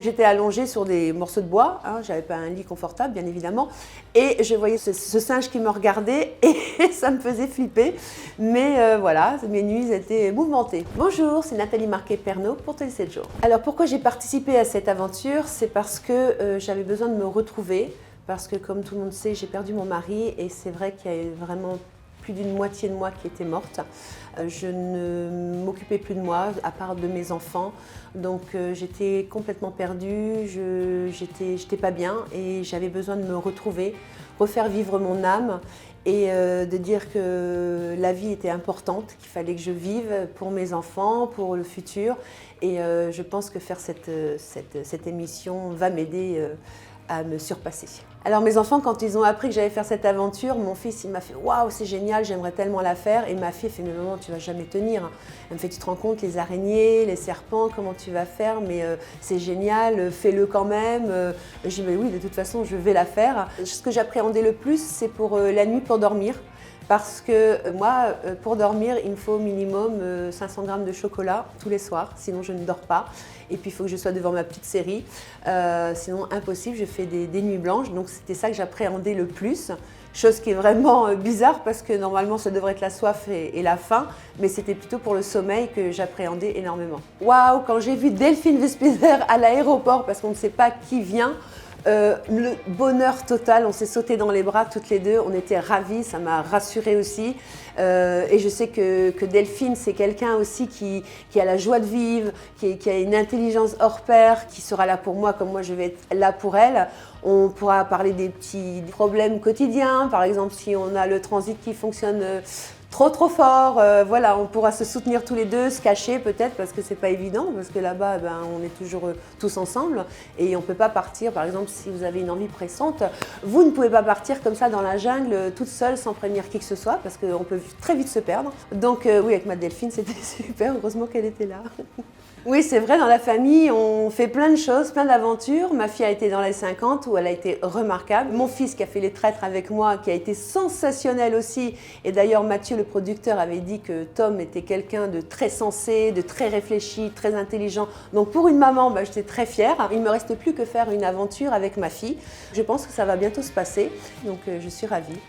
J'étais allongée sur des morceaux de bois, hein, j'avais pas un lit confortable bien évidemment, et je voyais ce singe qui me regardait et ça me faisait flipper. Mais voilà, mes nuits étaient mouvementées. Bonjour, c'est Nathalie Marquet-Pernot pour Télé 7 jours. Alors pourquoi j'ai participé à cette aventure? C'est parce que j'avais besoin de me retrouver, parce que comme tout le monde sait, j'ai perdu mon mari et c'est vrai qu'il y a vraiment plus d'une moitié de moi qui était morte. Je ne m'occupais plus de moi, à part de mes enfants. Donc j'étais complètement perdue, j'étais pas bien et j'avais besoin de me retrouver, refaire vivre mon âme et de dire que la vie était importante, qu'il fallait que je vive pour mes enfants, pour le futur. Et je pense que faire cette émission va m'aider à me surpasser. Alors mes enfants, quand ils ont appris que j'allais faire cette aventure, mon fils il m'a fait « Waouh, c'est génial, j'aimerais tellement la faire » et ma fille fait « Mais maman, tu vas jamais tenir. » Elle me fait « Tu te rends compte, les araignées, les serpents, comment tu vas faire? Mais c'est génial, fais-le quand même. » Je dis « Mais oui, de toute façon, je vais la faire. » Ce que j'appréhendais le plus, c'est pour la nuit, pour dormir. Parce que moi, pour dormir, il me faut au minimum 500 grammes de chocolat tous les soirs, sinon je ne dors pas. Et puis il faut que je sois devant ma petite série, sinon impossible, je fais des nuits blanches. Donc c'était ça que j'appréhendais le plus. Chose qui est vraiment bizarre parce que normalement ça devrait être la soif et la faim, mais c'était plutôt pour le sommeil que j'appréhendais énormément. Waouh, quand j'ai vu Delphine Vespizer à l'aéroport, parce qu'on ne sait pas qui vient, le bonheur total, on s'est sauté dans les bras toutes les deux, on était ravis, ça m'a rassurée aussi. Et je sais que Delphine, c'est quelqu'un aussi qui a la joie de vivre, qui a une intelligence hors pair, qui sera là pour moi comme moi je vais être là pour elle. On pourra parler des petits problèmes quotidiens, par exemple si on a le transit qui fonctionne trop fort, voilà, on pourra se soutenir tous les deux, se cacher peut-être parce que c'est pas évident, parce que là-bas on est toujours tous ensemble et on peut pas partir, par exemple si vous avez une envie pressante, vous ne pouvez pas partir comme ça dans la jungle toute seule sans prévenir qui que ce soit parce qu'on peut très vite se perdre. Donc oui, avec ma Delphine c'était super, heureusement qu'elle était là. Oui, c'est vrai, dans la famille, on fait plein de choses, plein d'aventures. Ma fille a été dans les 50 où elle a été remarquable. Mon fils qui a fait les traîtres avec moi, qui a été sensationnel aussi. Et d'ailleurs, Mathieu, le producteur, avait dit que Tom était quelqu'un de très sensé, de très réfléchi, très intelligent. Donc pour une maman, j'étais très fière. Il ne me reste plus que faire une aventure avec ma fille. Je pense que ça va bientôt se passer, donc je suis ravie.